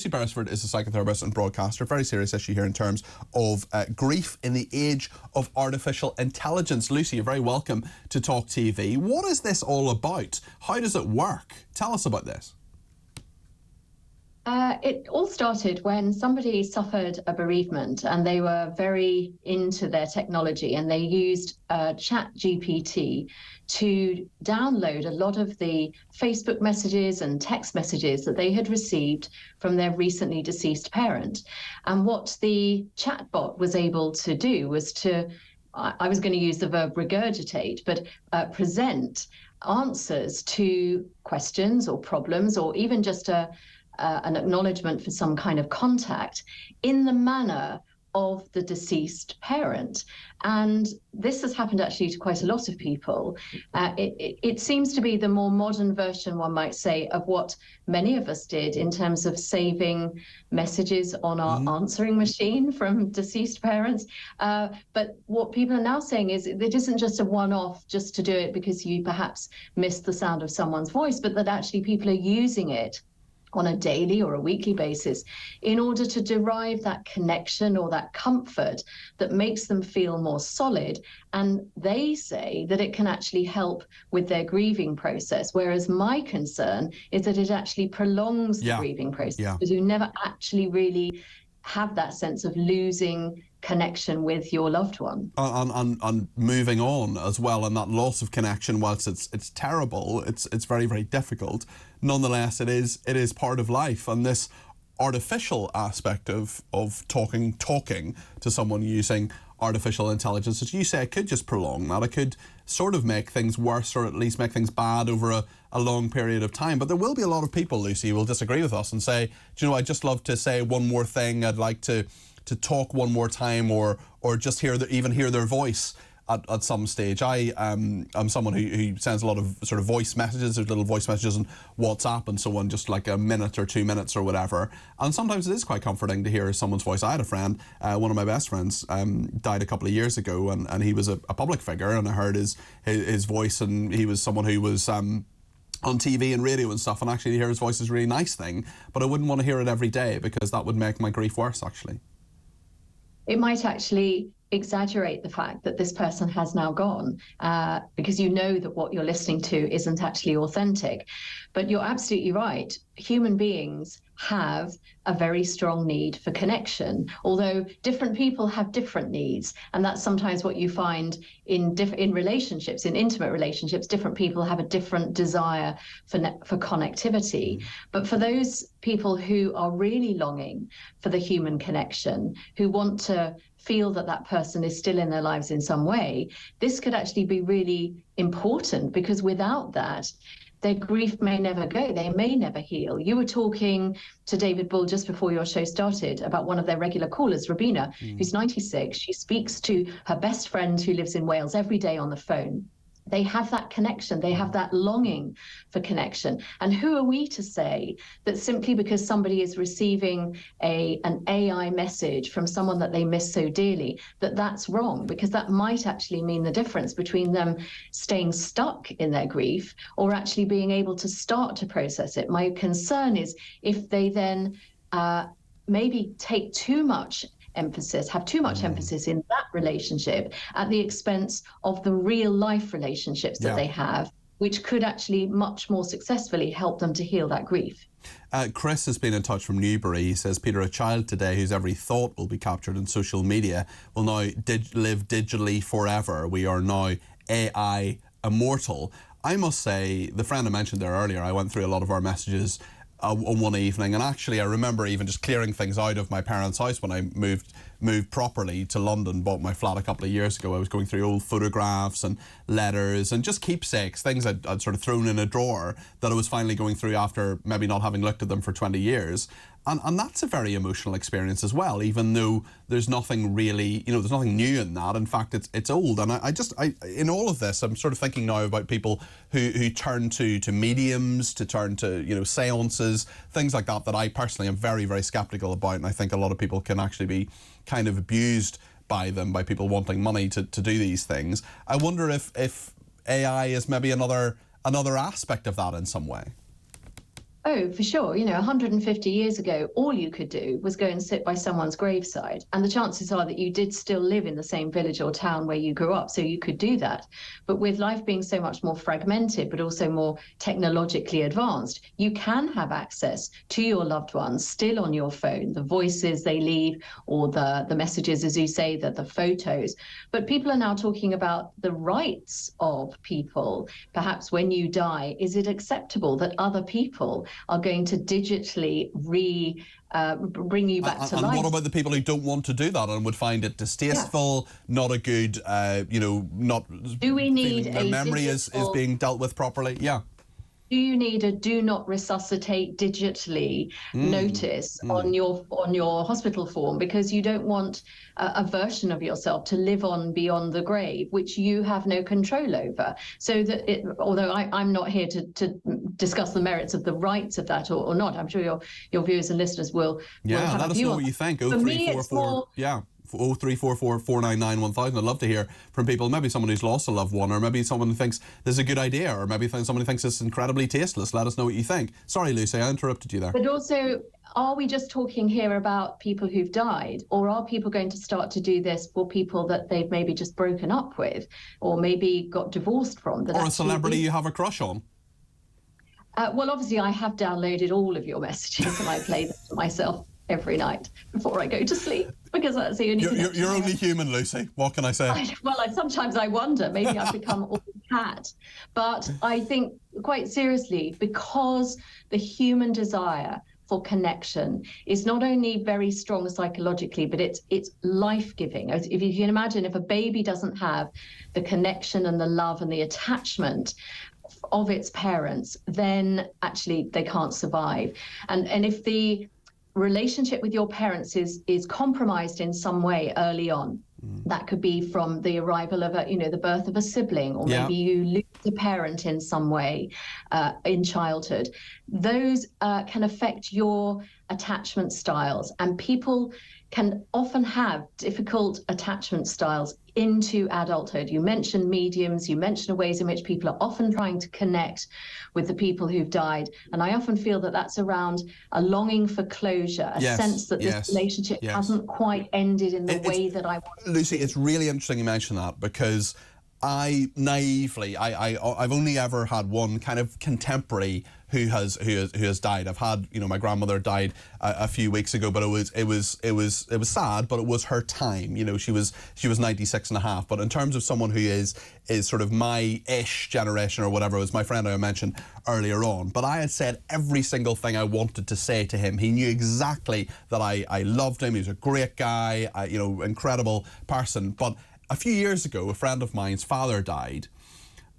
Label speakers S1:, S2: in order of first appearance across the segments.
S1: Lucy Beresford is a psychotherapist and broadcaster. Very serious issue here in terms of grief in the age of artificial intelligence. Lucy, you're very welcome to Talk TV. What is this all about? How does it work? Tell us about this.
S2: It all started when somebody suffered a bereavement and they were very into their technology, and they used chatgpt to download a lot of the Facebook messages and text messages that they had received from their recently deceased parent. And what the chatbot was able to do was to, I was going to use the verb regurgitate, but present answers to questions or problems, or even just an acknowledgement for some kind of contact in the manner of the deceased parent. And this has happened actually to quite a lot of people. It seems to be the more modern version, one might say, of what many of us did in terms of saving messages on our answering machine from deceased parents. But what people are now saying is it isn't just a one-off just to do it because you perhaps missed the sound of someone's voice, but that actually people are using it on a daily or a weekly basis in order to derive that connection or that comfort that makes them feel more solid. And they say that it can actually help with their grieving process, whereas my concern is that it actually prolongs the grieving process, because you never actually really have that sense of losing connection with your loved one.
S1: And moving on as well, and that loss of connection, whilst it's terrible, it's very, very difficult. Nonetheless, it is part of life, and this artificial aspect of talking to someone using artificial intelligence, as you say, it could just prolong that. It could sort of make things worse, or at least make things bad over a long period of time. But there will be a lot of people, Lucy, who will disagree with us and say, do you know, I'd just love to say one more thing, I'd like to talk one more time, or just even hear their voice at some stage. I'm someone who sends a lot of sort of voice messages, there's little voice messages on WhatsApp and so on, just like a minute or 2 minutes or whatever. And sometimes it is quite comforting to hear someone's voice. I had a friend, one of my best friends, died a couple of years ago, and he was a public figure, and I heard his voice, and he was someone who was on TV and radio and stuff, and actually to hear his voice is a really nice thing, but I wouldn't want to hear it every day, because that would make my grief worse, actually.
S2: It might actually exaggerate the fact that this person has now gone, because you know that what you're listening to isn't actually authentic. But you're absolutely right. Human beings have a very strong need for connection, although different people have different needs. And that's sometimes what you find in relationships, in intimate relationships. Different people have a different desire for connectivity. But for those people who are really longing for the human connection, who want to feel that that person is still in their lives in some way, this could actually be really important, because without that, their grief may never go. They may never heal. You were talking to David Bull just before your show started about one of their regular callers, Rabina, who's 96. She speaks to her best friend who lives in Wales every day on the phone. They have that connection. They have that longing for connection. And who are we to say that simply because somebody is receiving an AI message from someone that they miss so dearly, that that's wrong? Because that might actually mean the difference between them staying stuck in their grief or actually being able to start to process it. My concern is if they then maybe take too much emphasis, have too much emphasis in that relationship at the expense of the real life relationships that they have, which could actually much more successfully help them to heal that grief.
S1: Chris has been in touch from Newbury. He says, Peter, a child today whose every thought will be captured in social media will now live digitally forever. We are now AI immortal. I must say, the friend I mentioned there earlier, I went through a lot of our messages on one evening, and actually I remember even just clearing things out of my parents' house when I moved properly to London, bought my flat a couple of years ago. I was going through old photographs and letters and just keepsakes, things I'd sort of thrown in a drawer that I was finally going through after maybe not having looked at them for 20 years. And that's a very emotional experience as well, even though there's nothing really, there's nothing new in that. In fact, it's old. And I in all of this, I'm sort of thinking now about people who turn to mediums, to turn to, seances, things like that I personally am very, very skeptical about. And I think a lot of people can actually be kind of abused by them, by people wanting money to do these things. I wonder if AI is maybe another aspect of that in some way.
S2: Oh, for sure. 150 years ago, all you could do was go and sit by someone's graveside. And the chances are that you did still live in the same village or town where you grew up, so you could do that. But with life being so much more fragmented, but also more technologically advanced, you can have access to your loved ones still on your phone, the voices they leave, or the messages, as you say, the photos. But people are now talking about the rights of people. Perhaps when you die, is it acceptable that other people are going to digitally bring you back to life?
S1: And what about the people who don't want to do that and would find it distasteful, not a good, not...
S2: Do we need
S1: their memory is being dealt with properly? Yeah.
S2: Do you need a do not resuscitate digitally notice on your hospital form, because you don't want a version of yourself to live on beyond the grave, which you have no control over? So that although I'm not here to discuss the merits of the rights of that or not, I'm sure your viewers and listeners will have
S1: let us know what you think.
S2: For me, it's more,
S1: 0344 499 1000. I'd love to hear from people. Maybe someone who's lost a loved one, or maybe someone who thinks this is a good idea, or maybe somebody thinks it's incredibly tasteless. Let us know what you think. Sorry, Lucy, I interrupted you there.
S2: But also, are we just talking here about people who've died, or are people going to start to do this for people that they've maybe just broken up with, or maybe got divorced from?
S1: Or a celebrity you have a crush on?
S2: Well, obviously, I have downloaded all of your messages and I play them to myself every night before I go to sleep, because that's the only
S1: You're only human, Lucy. What can I say?
S2: Sometimes I wonder, maybe I've become all cat. But I think, quite seriously, because the human desire for connection is not only very strong psychologically, but it's life-giving. If you can imagine, if a baby doesn't have the connection and the love and the attachment of its parents, then actually they can't survive. And if the relationship with your parents is compromised in some way early on, that could be from the arrival of the birth of a sibling, or maybe you lose a parent in some way in childhood. Those can affect your attachment styles, and people can often have difficult attachment styles into adulthood. You mentioned mediums, you mentioned ways in which people are often trying to connect with the people who've died. And I often feel that that's around a longing for closure, a sense that this relationship hasn't quite ended in the way that I want.
S1: Lucy, it's really interesting you mention that, because I've only ever had one kind of contemporary who has died. I've had, my grandmother died a few weeks ago, but it was sad, but it was her time. She was 96 and a half. But in terms of someone who is sort of my-ish generation or whatever, it was my friend I mentioned earlier on. But I had said every single thing I wanted to say to him. He knew exactly that I loved him. He was a great guy, incredible person. But a few years ago, a friend of mine's father died,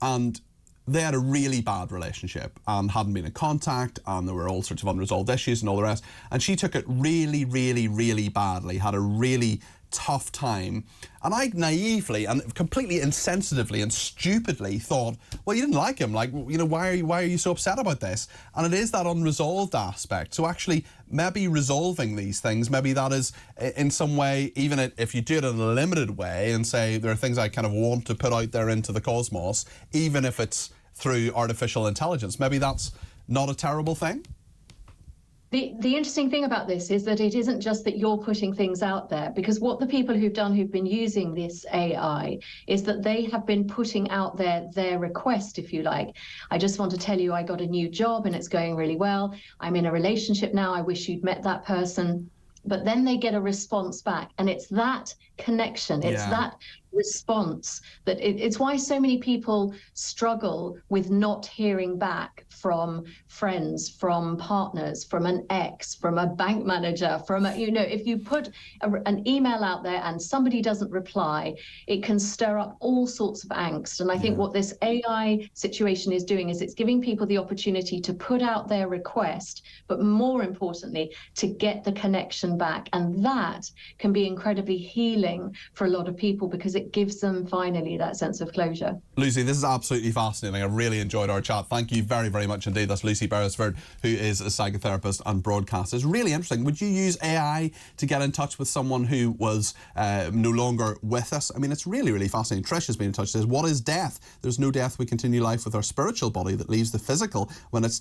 S1: and they had a really bad relationship and hadn't been in contact, and there were all sorts of unresolved issues and all the rest. And she took it really, really, really badly, had a really tough time. And I naively and completely insensitively and stupidly thought, well, you didn't like him. Like, why are you so upset about this? And it is that unresolved aspect. So actually, maybe resolving these things, maybe that is in some way, even if you do it in a limited way and say there are things I kind of want to put out there into the cosmos, even if it's through artificial intelligence, maybe that's not a terrible thing.
S2: The interesting thing about this is that it isn't just that you're putting things out there, because what the people who've been using this AI is that they have been putting out their request, if you like. I just want to tell you I got a new job and it's going really well. I'm in a relationship now. I wish you'd met that person. But then they get a response back, and it's that connection, it's that response that it's why so many people struggle with not hearing back from friends, from partners, from an ex, from a bank manager, from if you put an email out there and somebody doesn't reply, it can stir up all sorts of angst. And I think what this AI situation is doing is it's giving people the opportunity to put out their request, but more importantly, to get the connection back. And that can be incredibly healing for a lot of people, because it gives them finally that sense of closure.
S1: Lucy, this is absolutely fascinating. I really enjoyed our chat. Thank you very, very much indeed. That's Lucy Beresford, who is a psychotherapist and broadcaster. It's really interesting. Would you use AI to get in touch with someone who was no longer with us? I mean, it's really, really fascinating. Trish has been in touch. Says, what is death? There's no death. We continue life with our spiritual body that leaves the physical when it's